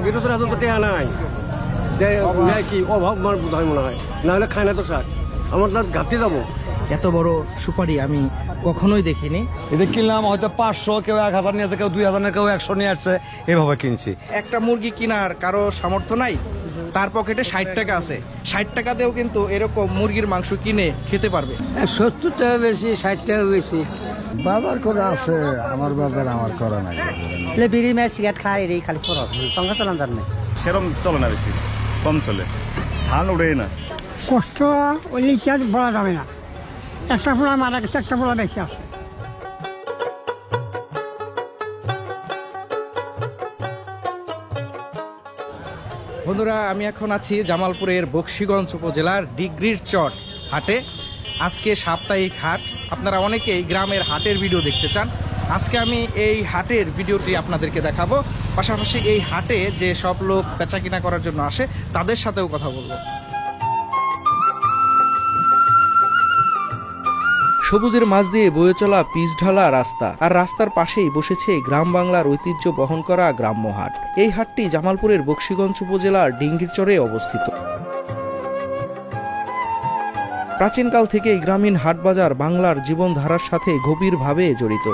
গৃহস্থের হাতে তো টেহা নাই, কি অভাব আমার বোধ হয় মনে হয়, না হলে খায় না তো শাক, আমার তার ঘাটতে যাবো। এত বড় সুপারি আমি কখনোই দেখিনি। এটা কিনলাম হয়তো 500, কেউ 1000 নিয়ে আসছে, কেউ 2000, কেউ 100 নিয়ে আসছে, এভাবে কিনছি। একটা মুরগি কেনার কারো সামর্থ্য নাই, তার পকেটে 60 টাকা আছে, 60 টাকাতেও কিন্তু এরকম মুরগির মাংস কিনে খেতে পারবে। 70 টাকা বেশি, 60 টাকা বেশি। বাজার করে আছে, আমার বাজার আমার করা নাই। বিড়ি মেয়ে সিগারেট খায়, এই খালি খরচ, সংসার চালান যার নেই। সেরকম চলে না, বেশি কম চলে, ধান উঠে না। কষ্ট ওই আর বলা যাবে না, একটা পোলা মারা গেছে, একটা পোলা বেশি আছে। বন্ধুরা, আমি এখন আছি জামালপুরের বকশীগঞ্জ উপজেলার ডিগ্রির চট হাটে। আজকে সাপ্তাহিক হাট, আপনারা অনেকেই গ্রামের হাটের ভিডিও দেখতে চান। আজকে আমি এই হাটের ভিডিওটি আপনাদেরকে দেখাবো, পাশাপাশি এই হাটে যে সব লোক বেচা কিনা করার জন্য আসে তাদের সাথেও কথা বলবো। সবুজের মাঝ দিয়ে বয়ে চলা পিচ ঢালা রাস্তা, আর রাস্তার পাশেই বসেছে গ্রাম বাংলার ঐতিহ্য বহন করা গ্রাম্য হাট। এই হাটটি জামালপুরের বকশীগঞ্জ উপজেলার ডিঙ্গিরচরে অবস্থিত। প্রাচীনকাল থেকেই গ্রামীণ হাটবাজার বাংলার জীবনধারার সাথে গভীরভাবে জড়িত।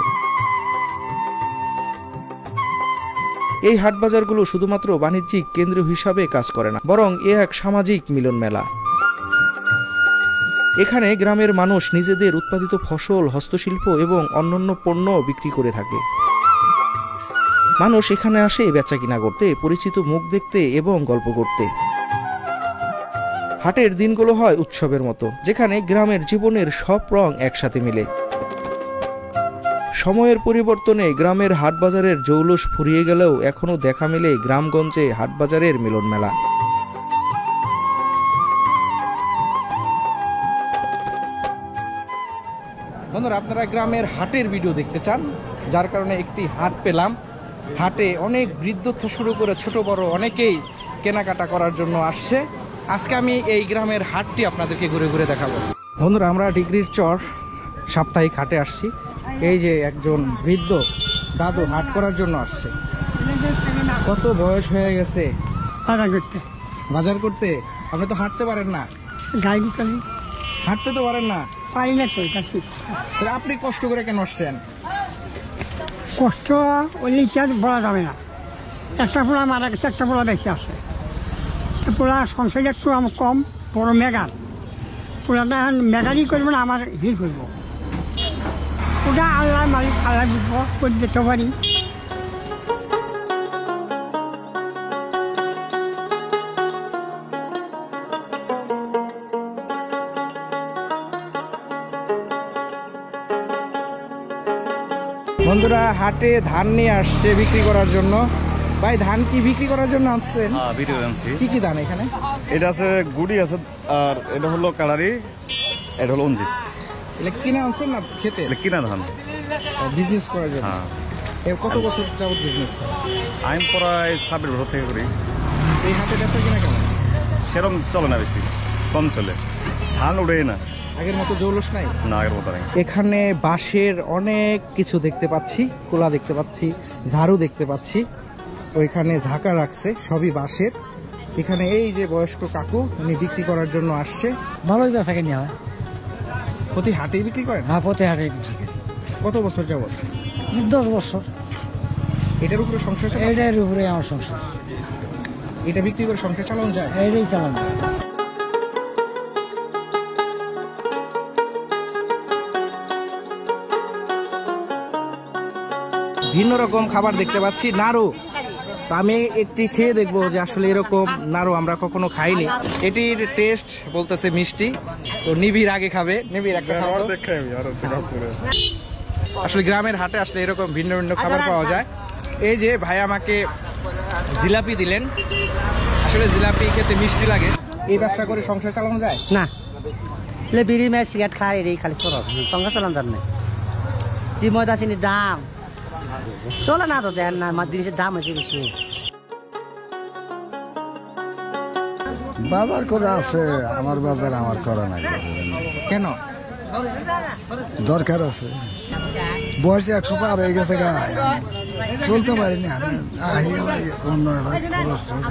এই হাটবাজারগুলো শুধুমাত্র বাণিজ্যিক কেন্দ্র হিসাবে কাজ করে না, বরং এ এক সামাজিক মিলন মেলা। এখানে গ্রামের মানুষ নিজেদের উৎপাদিত ফসল, হস্তশিল্প এবং অন্যান্য পণ্য বিক্রি করে থাকে। মানুষ এখানে আসে বেচাকিনা করতে, পরিচিত মুখ দেখতে এবং গল্প করতে। হাটের দিনগুলো হয় উৎসবের মতো, যেখানে গ্রামের জীবনের সব রং একসাথে মিলে। সময়ের পরিবর্তনে গ্রামের হাটবাজারের জৌলুস ফুরিয়ে গেলেও এখনো দেখা মেলে গ্রামগঞ্জে হাটবাজারের মিলন মেলা। বন্ধুরা, আপনারা গ্রামের হাটের ভিডিও দেখতে চান, যার কারণে একটি হাট পেলাম। হাটে অনেক বৃদ্ধ থেকে শুরু করে ছোট বড় অনেকেই কেনাকাটা করার জন্য আসছে। আজকে আমি এই গ্রামের হাটটি আপনাদেরকে ঘুরে ঘুরে দেখাবো। বন্ধুরা, আমরা ডিগ্রির চর সাপ্তাহিক হাটে আসছি। এই যে একজন বৃদ্ধ দাদু হাট করার জন্য আসছে। কত বয়স হয়ে গেছে বাজার করতে? আপনি তো হাঁটতে পারেন না, গাড়ি চলি, হাঁটতে তো পারেন না, পারি না তো। আপনি কষ্ট করে কেন আসছেন? কষ্ট ওই আর বলা যাবে না, একটা পোলা মারা গেছে, একটা পোলা বেশি আছে। পোলা সংসার একটু কম, বড় মেগার পোলাটা মেগারই করবো না, আমার হিল করবো। ওটা আল্লাহ মালিক, আল্লাহ বুঝবো, করে যেতে পারি। বন্ধুরা, হাটে ধান নিয়ে আসছে বিক্রি করার জন্য। ভাই, ধান কি বিক্রি করার জন্য আনছেন? ভিডিও আনছি। কি কি ধান এখানে? এটা আছে গুড়ি আছে, আর এটা হলো কালারি, এটা হলো অঞ্জিত। এটা কিনে আনছেন না খেতে? এটা কিনা ধান, বিজনেস করার জন্য। হ্যাঁ। এর কত বছর যাবত বিজনেস করেন? আমি প্রায় 26 বছর থেকে করি। এই হাটে বেচা কিনা কেমন? সেরকম চলে না, বেশি কম চলে, ধান উঠে না। আগের মতো জৌলুস নাই? না, আগের মতো নাই। এখানে বাঁশের অনেক কিছু দেখতে পাচ্ছি, কোলা দেখতে পাচ্ছি, ঝাড়ু দেখতে পাচ্ছি, ওইখানে ঝাঁকা রাখছে, সবই বাঁশের। এখানে এই যে বয়স্ক কাকু, উনি বিক্রি করার জন্য আসছে। ভালোই বেচা কিনা হয়। প্রতি হাটেই বিক্রি করেন? হ্যাঁ, প্রতি হাটে বিক্রি করি। কত বছর যাবত? 10 বছর। এটার উপরে সংসার চালান? এটার উপরে আমার সংসার। এটা বিক্রি করে সংসার চালানো যায়? এটাই চালানো। ভিন্ন রকম খাবার দেখতে পাচ্ছি, নাড়ু। তো আমি একটি খেয়ে দেখবো যে আসলে এরকম নাড়ু আমরা কখনো খাইনি। এটির টেস্ট বলতেছে মিষ্টি, তো নিবিড় আগে খাবে। নিবিড় একটা খাও তো। আসলে গ্রামের হাটে আসলে এরকম ভিন্ন ভিন্ন খাবার পাওয়া যায়। এই যে ভাই আমাকে জিলাপি দিলেন, আসলে জিলাপি খেতে মিষ্টি লাগে। এই ব্যবসা করে সংসার চালানো যায় না, বিড়ি মেয়ে সিগারেট খায়, এই খালি খরচ, সংসার চালান যার নেই। ময়দা চিনির দাম চলে না তো, দেন না, জিনিসের দাম হয়েছে বেশি। বাজার করে আছে, আমার বাজার আমার করা নাই। কেন? দরকার আছে, বয়সে 100 পার হয়ে গেছে। চলতে পারিনি আমি আহি আমার অন্য একটা খরচ টরচ।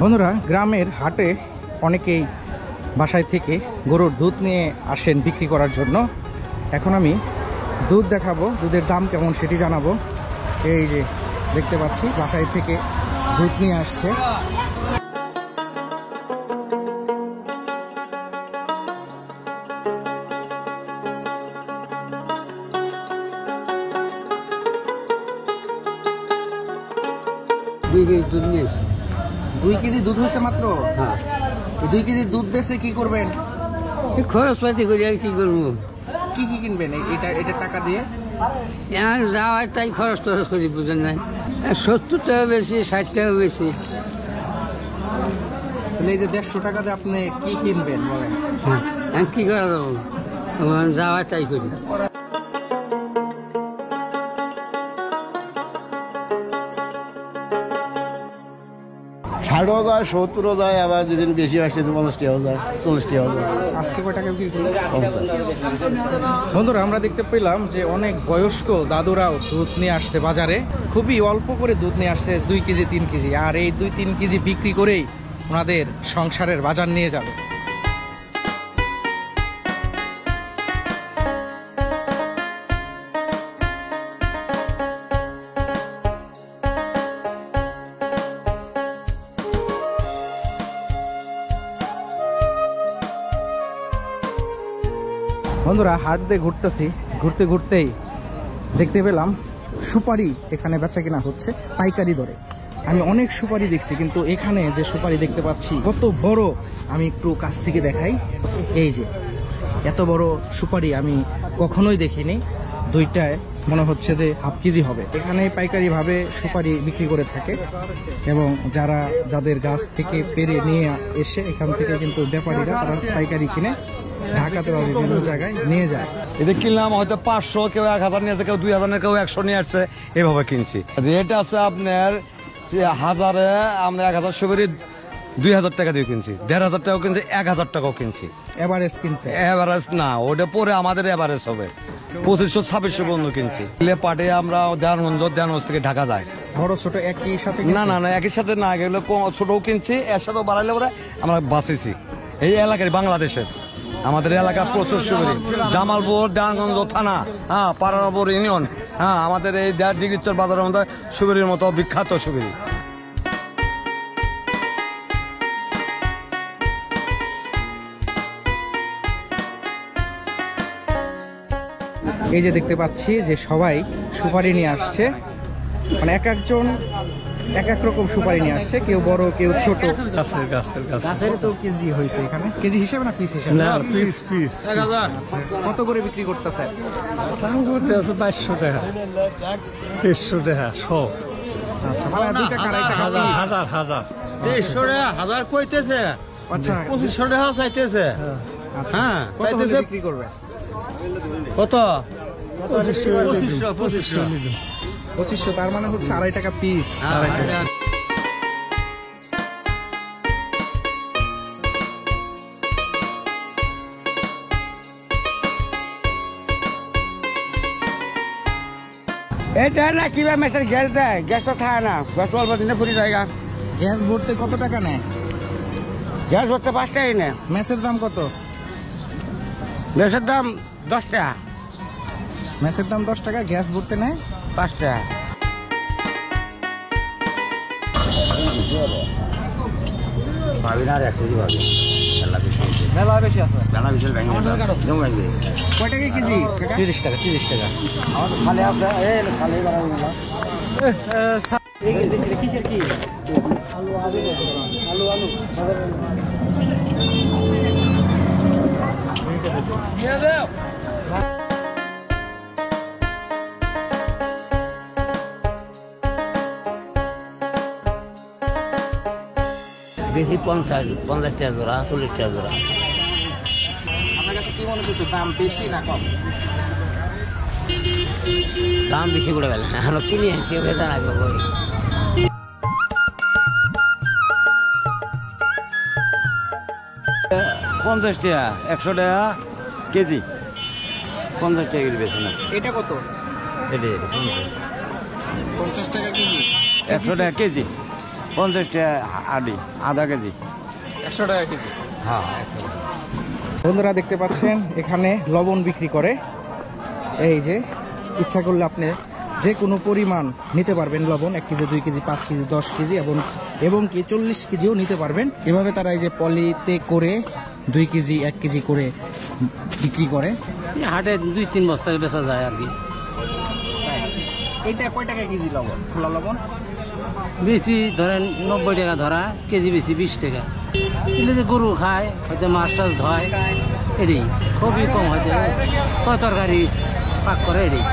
বন্ধুরা, গ্রামের হাটে অনেকেই বাসায় থেকে গরুর দুধ নিয়ে আসেন বিক্রি করার জন্য। এখন আমি দুধ দেখাবো, দুধের দাম কেমন সেটি জানাবো। এই যে দেখতে পাচ্ছি বাসায় থেকে দুধ নিয়ে আসছে। দুধ নিয়ে এসে 2 কেজি দুধ হয়েছে মাত্র। হ্যাঁ, 2 কেজি দুধ বেচে কি করবেন? খরচ পাতি করি আর কি করবো, কি কি কিনবেন এটা টাকা দিয়ে? আর যাওয়ার তাই খরচ টরচ করি, বুঝেন নাই। 70 টাকা বেশি, 60 টাকা বেশি। তাহলে এই যে 150 টাকা দিয়ে আপনি কি কিনবেন বলেন? হ্যাঁ, কি করা যাবো, যাওয়ার তাই করি। ষাটও যায়, 70ও যায়, আবার যেদিন বেশি হয় সেদিন 50 টাকাও যায়, 40 টাকাও যায়। আজকে কয় টাকা বিক্রি করলেন? বন্ধুরা, আমরা দেখতে পেলাম যে অনেক বয়স্ক দাদুরাও দুধ নিয়ে আসছে বাজারে। খুবই অল্প করে দুধ নিয়ে আসছে, 2 কেজি 3 কেজি। আর এই 2-3 কেজি বিক্রি করেই ওনাদের সংসারের বাজার নিয়ে যাবে। বন্ধুরা, হাট দিয়ে ঘুরতেছি, ঘুরতে ঘুরতেই দেখতে পেলাম সুপারি এখানে বেচা কিনা হচ্ছে পাইকারি দরে। আমি অনেক সুপারি দেখছি, কিন্তু এখানে যে সুপারি দেখতে পাচ্ছি কত বড়, আমি একটু কাছ থেকে দেখাই। এই যে এত বড় সুপারি আমি কখনোই দেখিনি। দুইটায় মনে হচ্ছে যে হাফ কেজি হবে। এখানে পাইকারি ভাবে সুপারি বিক্রি করে থাকে, এবং যাদের গাছ থেকে পেরে নিয়ে এসে এখান থেকে কিন্তু ব্যাপারীরা তারা পাইকারি কিনে ঢাকাতে বা বিভিন্ন জায়গায় নিয়ে যায়। এটা কিনলাম হয়তো 500, কেউ 1000 নিয়ে আসছে, কেউ 2000, কেউ 100 নিয়ে আসছে, এভাবে কিনছি। রেট আছে আপনার 1000-এ আমরা 1000 সুপারি 2000 টাকা দিয়ে কিনছি, 1500 টাকাও কিনছি, 1000 টাকাও কিনছি। এভারেজ কিনছে? এভারেজ না, ওটা পরে আমাদের এভারেজ হবে 2500-2600 পর্যন্ত কিনছি। পাটে আমরা দেওয়ানগঞ্জ থেকে ঢাকা যায়। বড় ছোট একই সাথে? না, একই সাথে না, এগুলো ছোটও কিনছি, এর সাথেও বাড়াইলে পরে আমরা বাঁচেছি। এই এলাকার বাংলাদেশের আমাদের এলাকা প্রচুর সুপারি, জামালপুর দেওয়ানগঞ্জ থানা, হ্যাঁ, পারানপুর ইউনিয়ন, হ্যাঁ, আমাদের এই ডিগ্রিচর বাজারের মধ্যে সুপারির মতো বিখ্যাত সুপারি। এই যে দেখতে পাচ্ছি যে সবাই সুপারি নিয়ে আসছে, মানে এক একজন এক এক রকম সুপারি নিয়ে আসছে, কেউ বড় কেউ ছোট। গাছের তো কেজি হয়েছে এখানে, কেজি হিসাবে না পিস হিসাবে? না, পিস 1000। কত করে বিক্রি করতেছে? দাম করতে আছে 2200 টাকা, 300 টাকা, 100। আচ্ছা, মানে 2 টাকা 2.5 টাকা, হাজার 300 টাকা, 1000 কইতেছে। আচ্ছা, 2500 টাকা চাইতেছে। হ্যাঁ, কত হলে বিক্রি করবে? কত? 2500। তার মানে হচ্ছে 2.5 টাকা পিস। এটা না কিভাবে মেসের গ্যাস দেয়, গ্যাস তো থাকে না, গ্যাস অল্প দিনে ফুরি জায়গা। গ্যাস ভরতে কত টাকা নেয়? গ্যাস ভরতে 5 টাকাই নেয়। মেসের দাম কত? গ্যাসের দাম 10 টাকা। মেসের দাম 10 টাকা, গ্যাস ভরতে নেয় 5 টাকা। ভাবি না, 100 ভাবি মেলা বেশি আছে। জানা বিশাল ভেঙে ভেঙে কয় টাকা কেজি? 30 টাকা। 30 টাকা। আমাদের সালে আছে, এই সালে বাড়াবো না। বেশি 50 টাকা জোড়া, 40 টাকা জোড়া। আপনার কাছে কি মনে হচ্ছে, দাম বেশি না কম? দাম বেশি করে গেল, আমরা কিনে আনছি, বেতন 50 টাকা 100 টাকা কেজি 50 টাকা কেজি বেচে না এটা কত? এটা 50 টাকা কেজি। 100 টাকা কেজি 50 টাকা আড়ি আধা কেজি 100 টাকা কেজি। হ্যাঁ বন্ধুরা দেখতে পাচ্ছেন এখানে লবণ বিক্রি করে। এই যে ইচ্ছা করলে আপনি যে কোনো পরিমাণ নিতে পারবেন লবণ, 1 কেজি 2 কেজি 5 কেজি 10 কেজি এবং কি 40 কেজিও নিতে পারবেন। এভাবে তারা এই যে পলিতে করে 2 কেজি 1 কেজি করে বিক্রি করে। হাটে 2-3 বস্তা বেচা যায় আর কি। এইটা কয় টাকা কেজি লবণ? খোলা লবণ বেশি ধরেন 90 টাকা ধরা, কেজি বেশি 20 টাকা। এগুলো যে গরু খায়, হয়তো মাছ টাছ ধয়, এটাই খুবই কম, হয়তো কয় তরকারি পাক করে এটাই।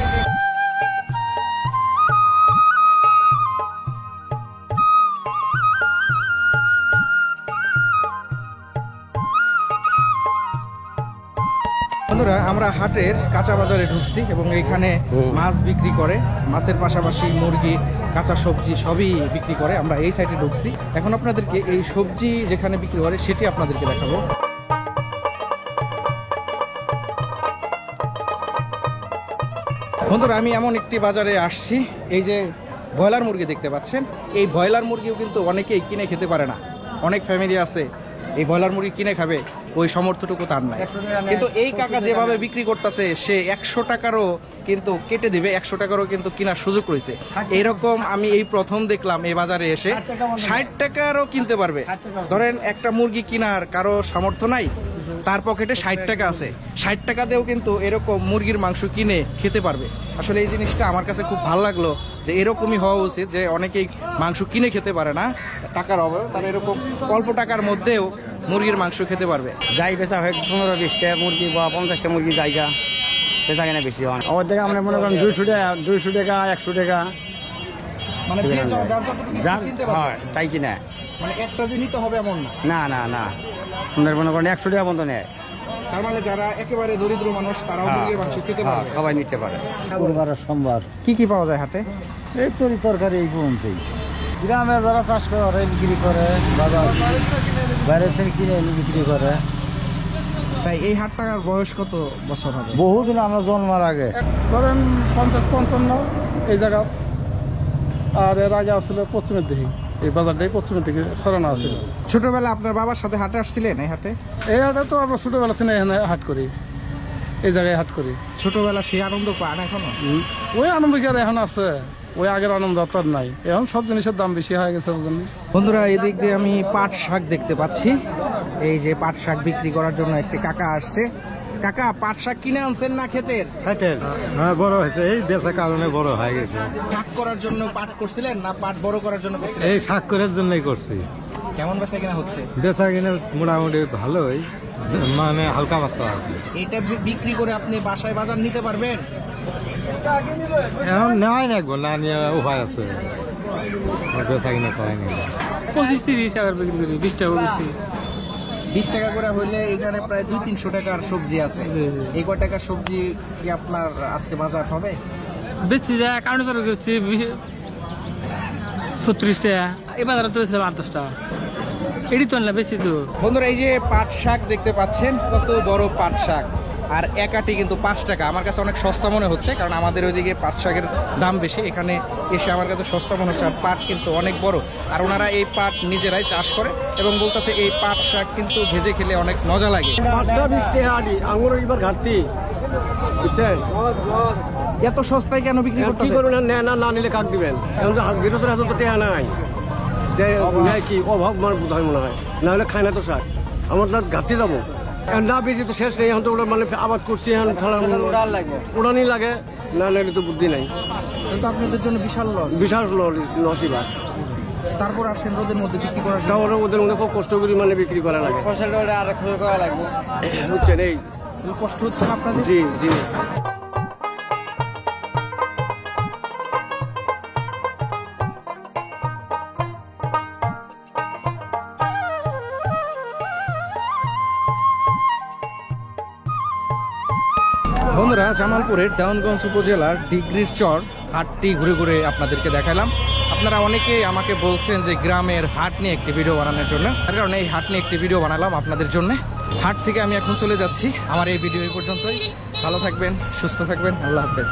বন্ধুরা আমরা হাটের কাঁচা বাজারে ঢুকছি এবং এখানে মাছ বিক্রি করে, মাছের পাশাপাশি মুরগি, কাঁচা সবজি সবই বিক্রি করে। আমরা এই সাইডে ঢুকছি, এখন আপনাদেরকে এই সবজি যেখানে বিক্রি করে সেটি আপনাদেরকে দেখাবো। বন্ধুরা আমি এমন একটি বাজারে আসছি, এই যে ব্রয়লার মুরগি দেখতে পাচ্ছেন, এই ব্রয়লার মুরগিও কিন্তু অনেকেই কিনে খেতে পারে না। অনেক ফ্যামিলি আছে এই ব্রয়লার মুরগি কিনে খাবে, ওই সামর্থ্যটুকু তার নাই। কিন্তু এই কাকা যেভাবে বিক্রি করতেছে, সে 100 টাকারও কিন্তু কেটে দিবে, 100 টাকারও কিন্তু কেনার সুযোগ রয়েছে। এইরকম আমি এই প্রথম দেখলাম এই বাজারে এসে 60 টাকারও কিনতে পারবে। ধরেন একটা মুরগি কেনার কারো সামর্থ্য নাই, তার পকেটে 60 টাকা আছে, 60 টাকা দিয়েও কিন্তু এরকম মুরগির মাংস কিনে খেতে পারবে। আসলে এই জিনিসটা আমার কাছে খুব ভালো লাগলো যে এরকমই হওয়া উচিত, যে অনেকেই মাংস কিনে খেতে পারে না টাকার অভাবে, তারা এরকম অল্প টাকার মধ্যেও মুরগির মাংস খেতে পারবে। যাই বেচা হয় 15-20টা মুরগি বা 50টা মুরগি জায়গা বেচা কেনা বেশি হয়। ওর থেকে আমরা মনে করেন 200 টাকা 100 টাকা মানে যে যার যতটুকু কিনতে পারবে, হয় তাই কিনা। মানে একটা যে নিতে হবে এমন না। না না না, আপনার মনে করেন 100 টাকা বন্ধ নেয়। তার মানে যারা একেবারে দরিদ্র মানুষ তারাও মুরগির মাংস খেতে পারবে। সবাই নিতে পারে। বুধবার সোমবার কি কি পাওয়া যায় হাটে? এই তরকারি এই পর্যন্তই। গ্রামে যারা চাষ করে বিক্রি করে, বাজার বাইরে থেকে কিনে এনে বিক্রি করে। তাই এই হাটটার বয়স কত বছর হবে? বহুদিন আমরা জন্মার আগে। ধরেন 50-55 এই জায়গা, আর এর আগে আসলে পশ্চিমের দিকে, এই বাজারটাই পশ্চিমের দিকে সরানো আছিল। ছোটবেলা আপনার বাবার সাথে হাটে আসছিলেন এই হাটে? এই হাটে তো আমরা ছোটবেলা থেকে এখানে হাট করি, এই জায়গায় হাট করি। ছোটবেলা সেই আনন্দ পান এখনো? ওই আনন্দ কি আর এখন আছে? ওই আগের আনন্দ আপনার নাই। এখন সব জিনিসের দাম বেশি হয়ে গেছে। বন্ধুরা এদিক দিয়ে আমি পাট শাক দেখতে পাচ্ছি, এই যে পাট শাক বিক্রি করার জন্য একটি কাকা আসছে। কাকা, পাট শাক কিনে আনছেন না ক্ষেতের? হ্যাঁ বড় হয়েছে, এই বেচা কারণে বড় হয়ে গেছে। শাক করার জন্য পাট করছিলেন না পাট বড় করার জন্য করছিলেন? এই শাক করার জন্যই করছি। কেমন বেচা কিনা হচ্ছে? বেচা কিনে মোটামুটি ভালোই, মানে হালকা বাস্তা আছে। এটা বিক্রি করে আপনি বাসায় বাজার নিতে পারবেন? এখন নেওয়াই না, না নিয়ে উপায় আছে, বেচা কিনে করাই না। 25-30 টাকার বিক্রি করি, 20 টাকা বেশি। 20 টাকা করে হইলে এখানে প্রায় 200-300 টাকার সবজি আছে। এই কয় টাকার সবজি কি আপনার আজকে বাজার হবে? বেশি যায় কারণ করে 36 টাকা, এই বাজারে তো 8-10 টাকা। এটি তো না বেশি তো। বন্ধুরা এই যে পাট শাক দেখতে পাচ্ছেন, কত বড় পাট শাক, আর এক আটি কিন্তু 5 টাকা। আমার কাছে অনেক সস্তা মনে হচ্ছে, কারণ আমাদের ওইদিকে পাট শাকের দাম বেশি, এখানে এসে আমার কাছে সস্তা মনে হচ্ছে। আর পাট কিন্তু অনেক বড়, আর ওনারা এই পাট নিজেরাই চাষ করে এবং বলতেছে এই পাট শাক কিন্তু ভেজে খেলে অনেক মজা লাগে। 5টা 20 টাকা আদি আঙুর এবার ঘাটতি, বুঝছেন? এত সস্তায় কেন বিক্রি কি করতেছে? করবেন? না নিলে কাক দিবেন? এখন তো গৃহস্থের হাতে তো টেহা নাই, যে নেয় কি অভাব আমার বোধ হয় মনে হয়, না হলে খায় না তো শাক। আমার তো ঘাটতি যাবো, না বেশি তো শেষ নেই। এখন তো ওটা মানে আবাদ করছি, এখন উড়ানি লাগে, না নিলে তো বুদ্ধি নাই। কিন্তু আপনাদের জন্য বিশাল লস। বিশাল লসই বা। তারপর আসেন রোদের মধ্যে বিক্রি করার জন্য। তাহলে ওদের মধ্যে খুব কষ্ট করে মানে বিক্রি করা লাগে, বুঝছেন? এই কষ্ট হচ্ছে না আপনাদের? জি জি। বন্ধুরা জামালপুরের দেওয়ানগঞ্জ উপজেলার ডিগ্রির চর হাটটি ঘুরে ঘুরে আপনাদেরকে দেখালাম। আপনারা অনেকেই আমাকে বলছেন যে গ্রামের হাট নিয়ে একটি ভিডিও বানানোর জন্য, তার কারণে এই হাট নিয়ে একটি ভিডিও বানালাম আপনাদের জন্য। হাট থেকে আমি এখন চলে যাচ্ছি। আমার এই ভিডিও এই পর্যন্তই। ভালো থাকবেন, সুস্থ থাকবেন, আল্লাহ হাফেজ।